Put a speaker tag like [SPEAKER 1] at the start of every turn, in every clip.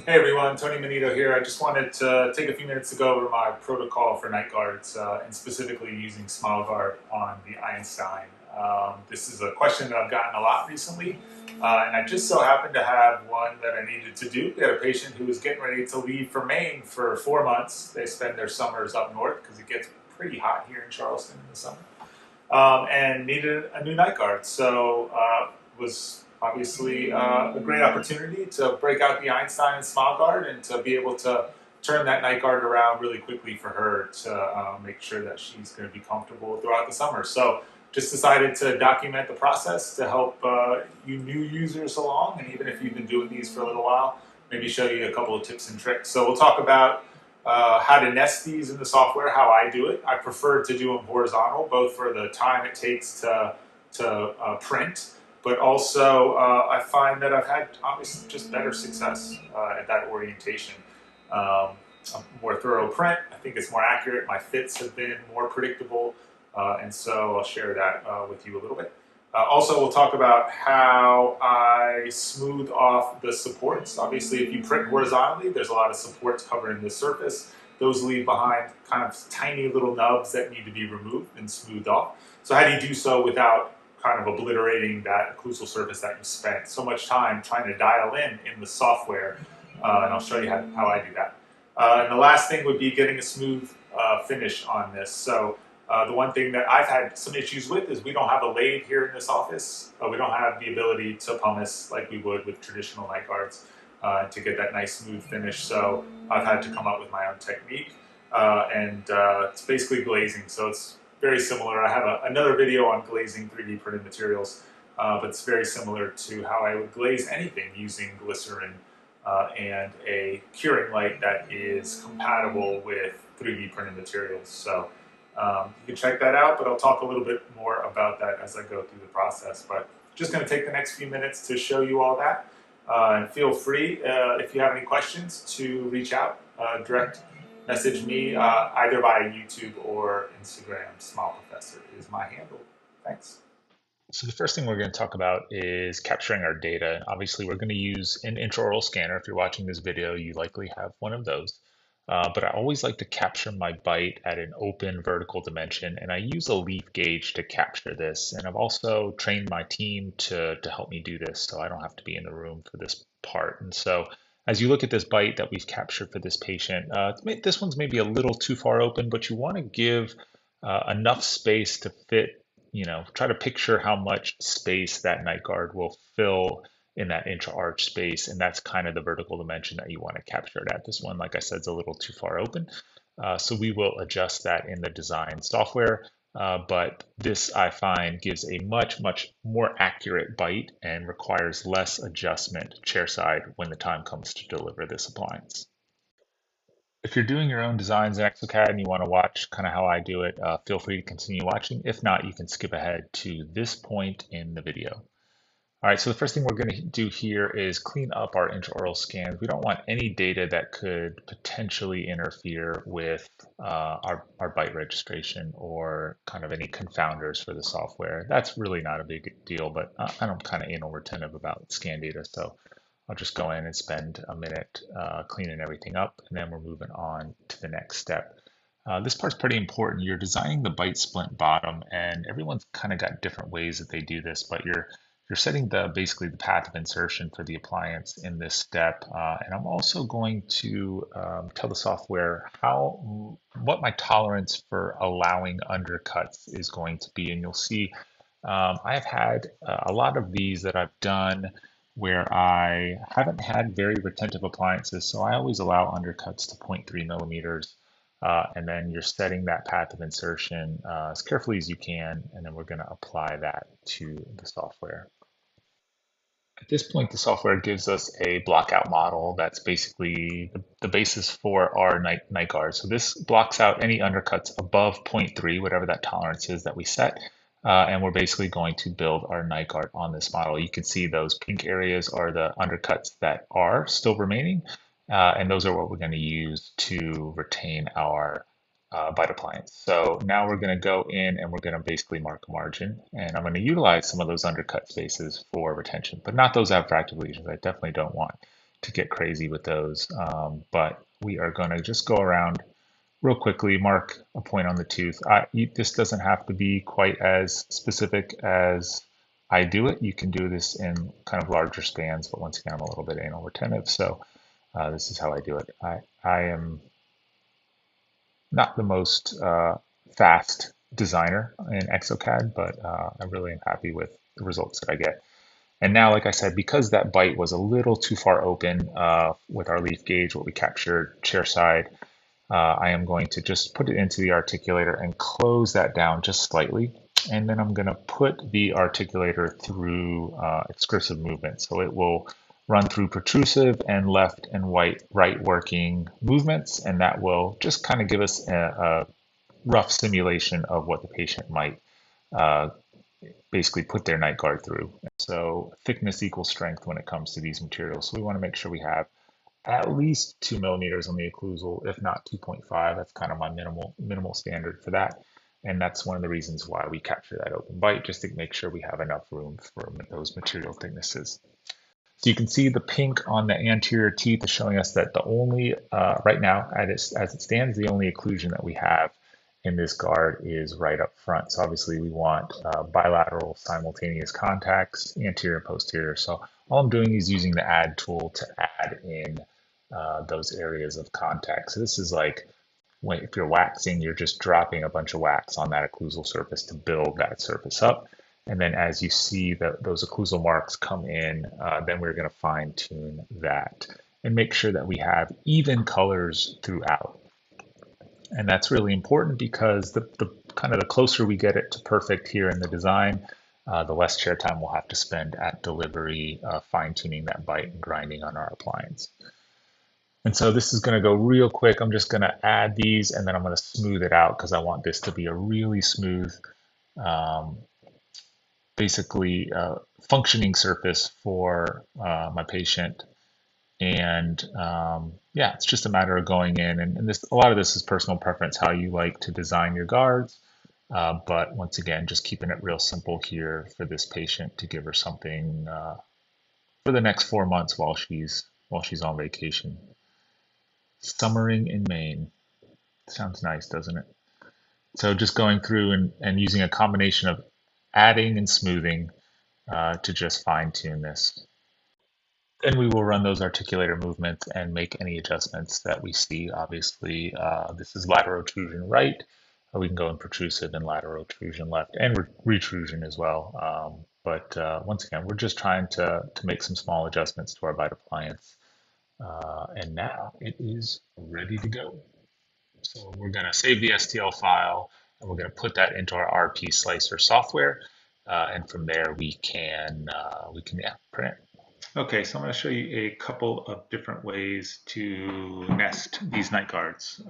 [SPEAKER 1] Hey everyone, Tony Manito here. I just wanted to take a few minutes to go over my protocol for night guards and specifically using Smileguard on the Einstein. This is a question that I've gotten a lot recently, and I just so happened to have one that I needed to do. We had a patient who was getting ready to leave for Maine for 4 months. They spend their summers up north because it gets pretty hot here in Charleston in the summer, and needed a new night guard. So was obviously a great opportunity to break out the Einstein and Smileguard and to be able to turn that night guard around really quickly for her to make sure that she's going to be comfortable throughout the summer. So just decided to document the process to help you new users along, and even if you've been doing these for a little while, maybe show you a couple of tips and tricks. So we'll talk about how to nest these in the software, how I do it. I prefer to do them horizontal, both for the time it takes to print, but also I find that I've had obviously just better success at that orientation. A more thorough print, I think it's more accurate. My fits have been more predictable, and so I'll share that with you a little bit. Also, we'll talk about how I smooth off the supports. Obviously, if you print horizontally, there's a lot of supports covering the surface. Those leave behind kind of tiny little nubs that need to be removed and smoothed off. So how do you do so without kind of obliterating that occlusal surface that you spent so much time trying to dial in the software? And I'll show you how I do that. And the last thing would be getting a smooth finish on this. So the one thing that I've had some issues with is we don't have a lathe here in this office. We don't have the ability to pumice like we would with traditional night guards to get that nice smooth finish. So I've had to come up with my own technique, and it's basically glazing. So it's very similar. I have another video on glazing 3D printed materials, but it's very similar to how I would glaze anything using glycerin and a curing light that is compatible with 3D printed materials. So you can check that out, but I'll talk a little bit more about that as I go through the process. But just going to take the next few minutes to show you all that. And feel free, if you have any questions, to reach out, direct message me either via YouTube or Instagram. Smile Professor is my handle. Thanks.
[SPEAKER 2] So the first thing we're going to talk about is capturing our data. And obviously, we're going to use an intraoral scanner. If you're watching this video, you likely have one of those. But I always like to capture my bite at an open vertical dimension, and I use a leaf gauge to capture this. And I've also trained my team to help me do this, so I don't have to be in the room for this part. And so as you look at this bite that we've captured for this patient, this one's maybe a little too far open, but you want to give enough space to fit, try to picture how much space that night guard will fill in that intra-arch space, and that's kind of the vertical dimension that you want to capture it at. This one, like I said, is a little too far open, so we will adjust that in the design software, but this I find gives a much more accurate bite and requires less adjustment chairside when the time comes to deliver this appliance. If you're doing your own designs in Exocad and you want to watch kind of how I do it, feel free to continue watching. If not, you can skip ahead to this point in the video. All right, so the first thing we're going to do here is clean up our intraoral scans. We don't want any data that could potentially interfere with our bite registration or kind of any confounders for the software. That's really not a big deal, but I'm kind of anal retentive about scan data, so I'll just go in and spend a minute cleaning everything up, and then we're moving on to the next step. This part's pretty important. You're designing the bite splint bottom, and everyone's kind of got different ways that they do this, but you're setting basically the path of insertion for the appliance in this step. And I'm also going to tell the software what my tolerance for allowing undercuts is going to be. And you'll see I've had a lot of these that I've done where I haven't had very retentive appliances, so I always allow undercuts to 0.3 millimeters. And then you're setting that path of insertion as carefully as you can, and then we're going to apply that to the software. At this point, the software gives us a blockout model that's basically the basis for our night guard. So this blocks out any undercuts above 0.3, whatever that tolerance is that we set. And we're basically going to build our night guard on this model. You can see those pink areas are the undercuts that are still remaining. And those are what we're going to use to retain our bite appliance. So now we're going to go in and we're going to basically mark a margin, and I'm going to utilize some of those undercut spaces for retention, but not those abfractive lesions. I definitely don't want to get crazy with those. But we are going to just go around real quickly, mark a point on the tooth. This doesn't have to be quite as specific as I do it. You can do this in kind of larger spans, but once again, I'm a little bit anal retentive, so this is how I do it. I am not the most fast designer in Exocad, but I really am happy with the results that I get. And now, like I said, because that bite was a little too far open with our leaf gauge, what we captured chair side, I am going to just put it into the articulator and close that down just slightly. And then I'm going to put the articulator through excursive movement. So it will run through protrusive and left and right working movements. And that will just kind of give us a rough simulation of what the patient might uh, basically put their night guard through. So thickness equals strength when it comes to these materials. So we want to make sure we have at least 2 millimeters on the occlusal, if not 2.5. That's kind of my minimal standard for that. And that's one of the reasons why we capture that open bite, just to make sure we have enough room for those material thicknesses. So you can see the pink on the anterior teeth is showing us that the only, right now, as it stands, the only occlusion that we have in this guard is right up front. So obviously we want bilateral simultaneous contacts, anterior and posterior. So all I'm doing is using the add tool to add in those areas of contact. So this is like, if you're waxing, you're just dropping a bunch of wax on that occlusal surface to build that surface up. And then as you see those occlusal marks come in, then we're going to fine tune that and make sure that we have even colors throughout. And that's really important because the kind of the closer we get it to perfect here in the design, the less chair time we'll have to spend at delivery, fine tuning that bite and grinding on our appliance. And so this is going to go real quick. I'm just going to add these and then I'm going to smooth it out because I want this to be a really smooth, basically functioning surface for my patient. And yeah, it's just a matter of going in. And this, a lot of this is personal preference, how you like to design your guards. But once again, just keeping it real simple here for this patient to give her something for the next 4 months while she's on vacation. Summering in Maine. Sounds nice, doesn't it? So just going through and using a combination of adding and smoothing to just fine tune this. Then we will run those articulator movements and make any adjustments that we see. Obviously, this is lateral protrusion right. We can go in protrusive and lateral protrusion left and retrusion as well. But once again, we're just trying to make some small adjustments to our bite appliance. And now it is ready to go. So we're going to save the STL file and we're going to put that into our RP Slicer software. And from there we can print. Okay, so I'm going to show you a couple of different ways to nest these night guards.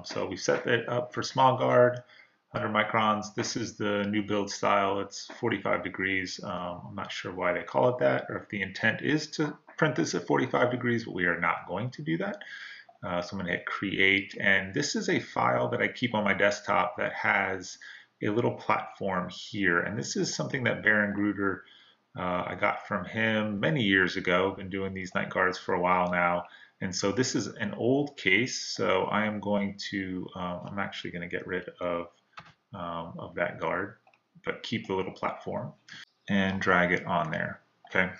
[SPEAKER 2] So we set it up for Smileguard, 100 microns. This is the new build style. It's 45 degrees. I'm not sure why they call it that, or if the intent is to print this at 45 degrees, but we are not going to do that. So I'm going to hit create, and this is a file that I keep on my desktop that has a little platform here, and this is something that Baron Gruder I got from him many years ago. Been doing these night guards for a while now, and so this is an old case. So I am going to, I'm actually going to get rid of that guard, but keep the little platform and drag it on there. Okay.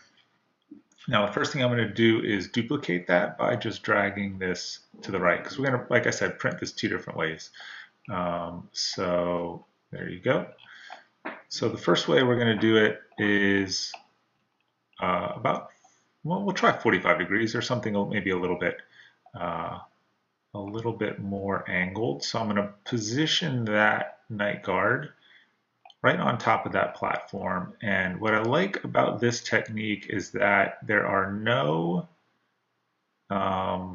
[SPEAKER 2] Now the first thing I'm going to do is duplicate that by just dragging this to the right, because we're going to, like I said, print this 2 different ways. So there you go. So the first way we're going to do it is we'll try 45 degrees or something, maybe a little bit more angled. So I'm going to position that night guard right on top of that platform. And what I like about this technique is that there are no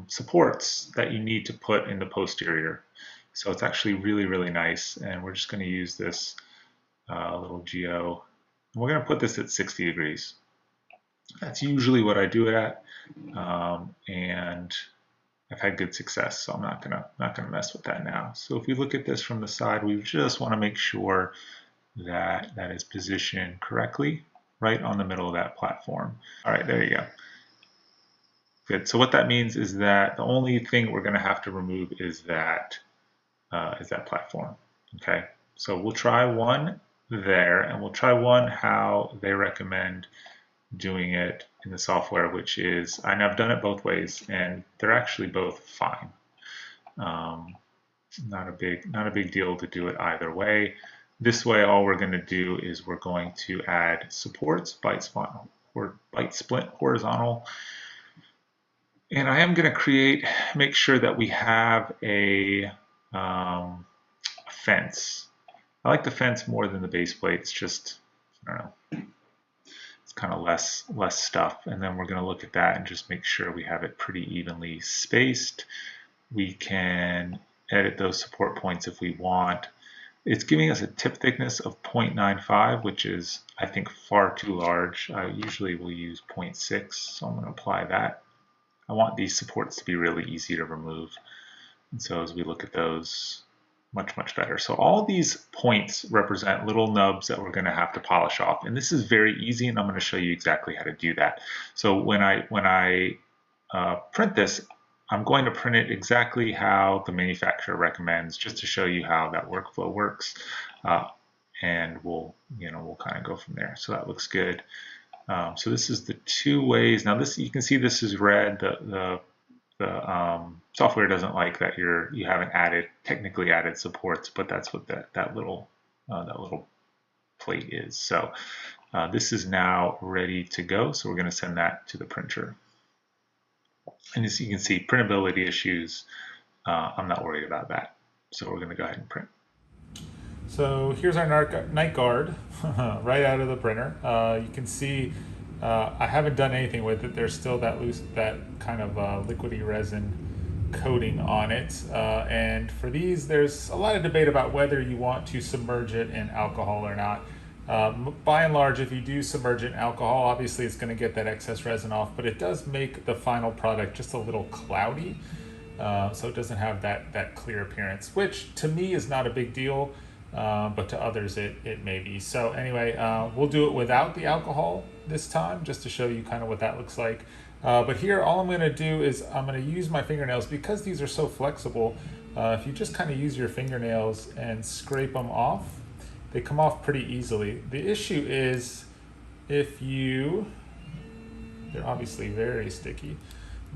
[SPEAKER 2] supports that you need to put in the posterior. So it's actually really, really nice. And we're just going to use this little geo. And we're going to put this at 60 degrees. That's usually what I do it at. And I've had good success, so I'm not gonna mess with that now. So if we look at this from the side, we just want to make sure that that is positioned correctly right on the middle of that platform. All right, there you go. Good. So what that means is that the only thing we're going to have to remove is that platform. Okay. So we'll try one there, and we'll try one how they recommend doing it in the software, which is, and I've done it both ways, and they're actually both fine. Um, not a big deal to do it either way. This way, all we're going to do is we're going to add supports, byte split horizontal, and I am going to make sure that we have a fence. I like the fence more than the base plate. It's just, I don't know, it's kind of less stuff. And then we're going to look at that and just make sure we have it pretty evenly spaced. We can edit those support points if we want. It's giving us a tip thickness of 0.95, which is, I think, far too large. I usually will use 0.6, so I'm going to apply that. I want these supports to be really easy to remove. And so as we look at those, much better. So all these points represent little nubs that we're going to have to polish off. And this is very easy, and I'm going to show you exactly how to do that. So when I print this, I'm going to print it exactly how the manufacturer recommends, just to show you how that workflow works. And we'll kind of go from there. So that looks good. So this is the two ways. Now this, you can see this is red. The software doesn't like that you haven't technically added supports, but that's what that little plate is. So this is now ready to go. So we're going to send that to the printer. And as you can see, printability issues, I'm not worried about that. So we're going to go ahead and print.
[SPEAKER 1] So here's our night guard right out of the printer. You can see I haven't done anything with it. There's still that kind of liquidy resin coating on it. And for these, there's a lot of debate about whether you want to submerge it in alcohol or not. By and large, if you do submerge it in alcohol, obviously it's going to get that excess resin off, but it does make the final product just a little cloudy. So it doesn't have that clear appearance, which to me is not a big deal. But to others it may be. So anyway, we'll do it without the alcohol this time, just to show you kind of what that looks like. But here, all I'm going to do is I'm going to use my fingernails, because these are so flexible. If you just kind of use your fingernails and scrape them off, they come off pretty easily. The issue is they're obviously very sticky,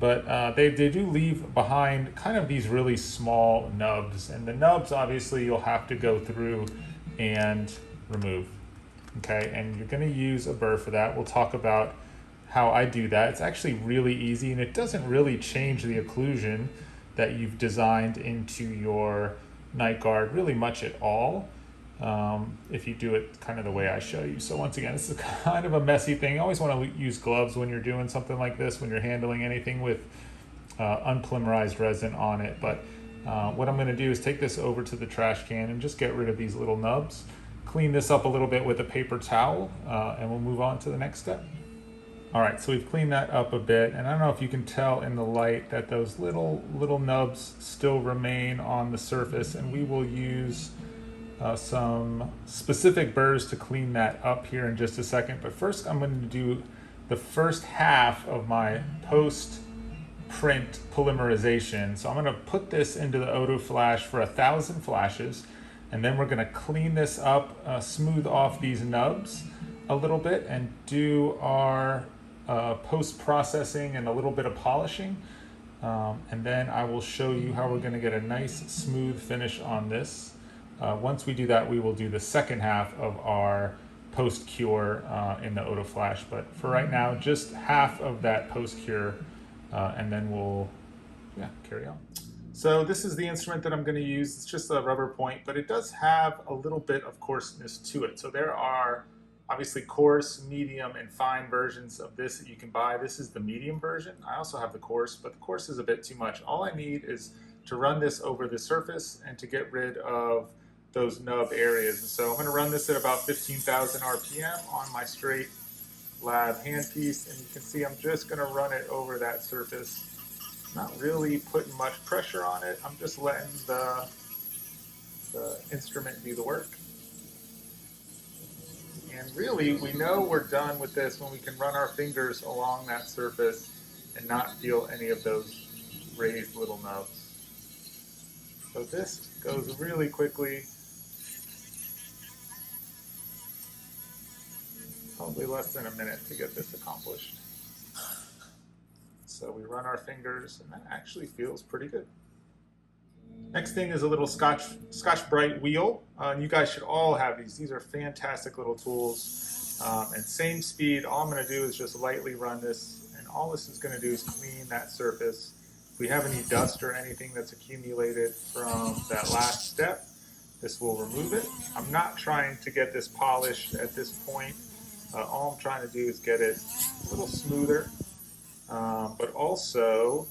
[SPEAKER 1] but they do leave behind kind of these really small nubs, and the nubs obviously you'll have to go through and remove. Okay, and you're going to use a burr for that. We'll talk about how I do that. It's actually really easy, and it doesn't really change the occlusion that you've designed into your night guard really much at all, if you do it kind of the way I show you. So once again, this is kind of a messy thing. You always want to use gloves when you're doing something like this, when you're handling anything with unpolymerized resin on it. But what I'm going to do is take this over to the trash can and just get rid of these little nubs, clean this up a little bit with a paper towel, and we'll move on to the next step. All right, so we've cleaned that up a bit, and I don't know if you can tell in the light that those little nubs still remain on the surface, and we will use some specific burrs to clean that up here in just a second. But first, I'm going to do the first half of my post-print polymerization. So I'm going to put this into the Autoflash for 1,000 flashes, and then we're going to clean this up, smooth off these nubs a little bit, and do our post-processing and a little bit of polishing. And then I will show you how we're going to get a nice smooth finish on this. Once we do that, we will do the second half of our post-cure in the Autoflash. But for right now, just half of that post-cure, and then we'll carry on. So this is the instrument that I'm going to use. It's just a rubber point, but it does have a little bit of coarseness to it. So there are obviously coarse, medium, and fine versions of this that you can buy. This is the medium version. I also have the coarse, but the coarse is a bit too much. All I need is to run this over the surface and to get rid of those nub areas. And so I'm going to run this at about 15,000 RPM on my straight lab handpiece, and you can see I'm just going to run it over that surface. Not really putting much pressure on it. I'm just letting the instrument do the work. And really, we know we're done with this when we can run our fingers along that surface and not feel any of those raised little nubs. So this goes really quickly, probably less than a minute to get this accomplished. So we run our fingers, and that actually feels pretty good. Next thing is a little Scotch-Brite wheel. You guys should all have these. These are fantastic little tools. And same speed, all I'm going to do is just lightly run this, and all this is going to do is clean that surface. If we have any dust or anything that's accumulated from that last step, this will remove it. I'm not trying to get this polished at this point. All I'm trying to do is get it a little smoother, but also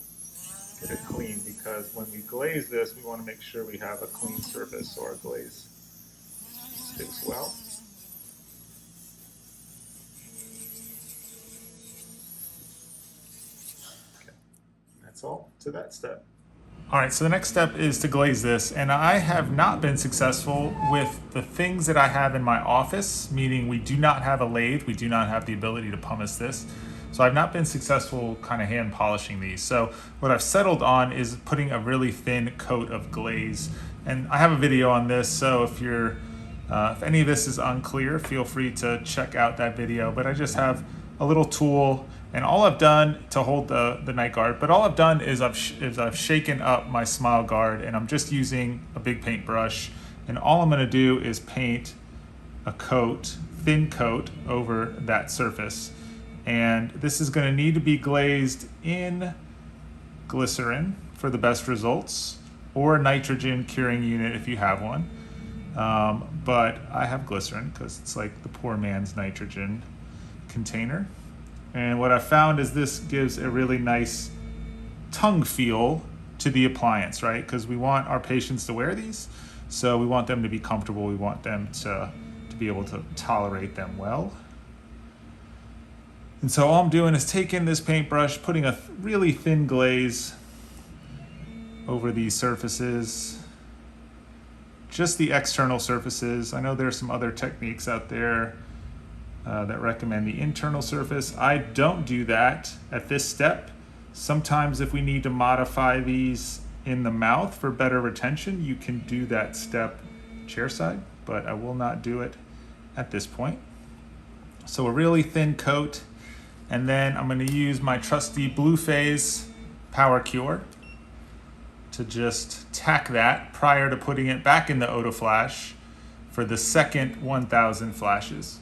[SPEAKER 1] get it clean, because when we glaze this, we want to make sure we have a clean surface so our glaze sticks well. Okay. That's all to that step. All right, so the next step is to glaze this, and I have not been successful with the things that I have in my office, meaning we do not have a lathe, we do not have the ability to pumice this. So I've not been successful kind of hand polishing these. So what I've settled on is putting a really thin coat of glaze. And I have a video on this, so if any of this is unclear, feel free to check out that video. But I just have a little tool, and all I've done to hold the night guard, but all I've done is I've shaken up my Smileguard, and I'm just using a big paintbrush. And all I'm gonna do is paint a thin coat over that surface. And this is going to need to be glazed in glycerin for the best results, or a nitrogen curing unit if you have one. But I have glycerin because it's like the poor man's nitrogen container. And what I found is this gives a really nice tongue feel to the appliance, right? Because we want our patients to wear these, so we want them to be comfortable. We want them to be able to tolerate them well. And so all I'm doing is taking this paintbrush, putting a really thin glaze over these surfaces, just the external surfaces. I know there's some other techniques out there that recommend the internal surface. I don't do that at this step. Sometimes if we need to modify these in the mouth for better retention, you can do that step chairside, but I will not do it at this point. So a really thin coat. And then I'm going to use my trusty Blue Phase Power Cure to just tack that prior to putting it back in the Autoflash for the second 1000 flashes.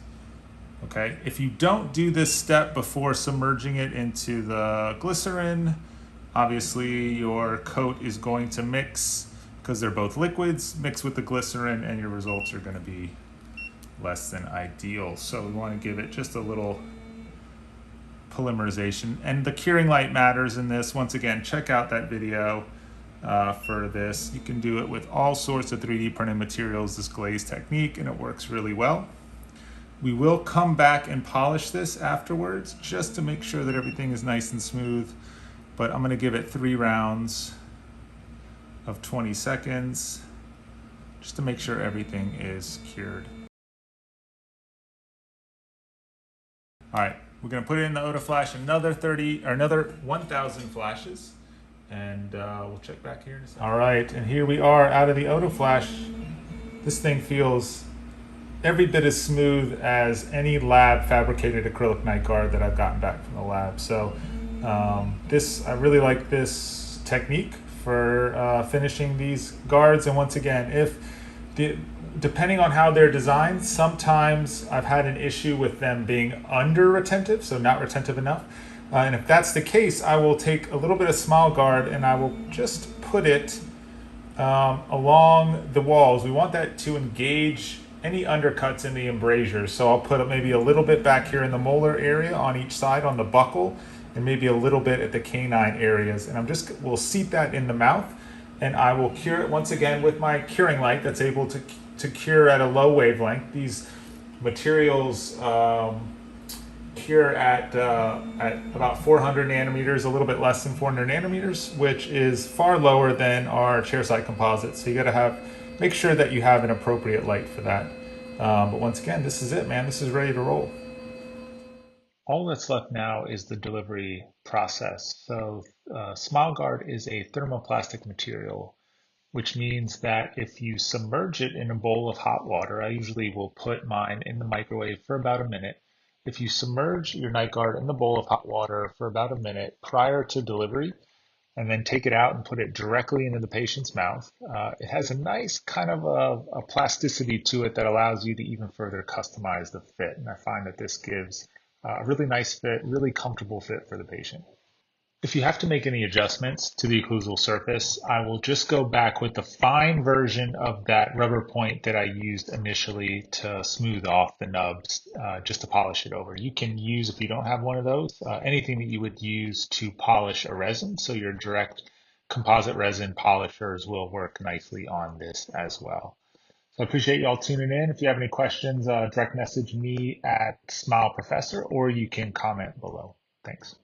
[SPEAKER 1] Okay, if you don't do this step before submerging it into the glycerin, obviously your coat is going to mix, because they're both liquids, mix with the glycerin, and your results are going to be less than ideal. So we want to give it just a little polymerization, and the curing light matters in this. Once again, check out that video for this. You can do it with all sorts of 3D printed materials, this glaze technique, and it works really well. We will come back and polish this afterwards just to make sure that everything is nice and smooth, but I'm going to give it 3 rounds of 20 seconds just to make sure everything is cured. All right, we're going to put it in the Autoflash another 1000 flashes, and we'll check back here in a second. All right, and here we are out of the Autoflash. This thing feels every bit as smooth as any lab fabricated acrylic night guard that I've gotten back from the lab. So I really like this technique for finishing these guards. And once again, depending on how they're designed, sometimes I've had an issue with them being under retentive, so not retentive enough. And if that's the case, I will take a little bit of Smileguard and I will just put it along the walls. We want that to engage any undercuts in the embrasures. So I'll put maybe a little bit back here in the molar area on each side on the buccal, and maybe a little bit at the canine areas. And we'll seat that in the mouth, and I will cure it once again with my curing light that's able to cure at a low wavelength. These materials cure at about 400 nanometers, a little bit less than 400 nanometers, which is far lower than our chairside composites. So you got to make sure that you have an appropriate light for that. But once again, this is it, man. This is ready to roll.
[SPEAKER 2] All that's left now is the delivery process. So Smileguard is a thermoplastic material, which means that if you submerge it in a bowl of hot water, I usually will put mine in the microwave for about a minute. If you submerge your night guard in the bowl of hot water for about a minute prior to delivery, and then take it out and put it directly into the patient's mouth, it has a nice kind of a plasticity to it that allows you to even further customize the fit. And I find that this gives a really nice fit, really comfortable fit for the patient. If you have to make any adjustments to the occlusal surface, I will just go back with the fine version of that rubber point that I used initially to smooth off the nubs, just to polish it over. You can use, if you don't have one of those, anything that you would use to polish a resin. So your direct composite resin polishers will work nicely on this as well. So I appreciate you all tuning in. If you have any questions, direct message me at Smile Professor, or you can comment below. Thanks.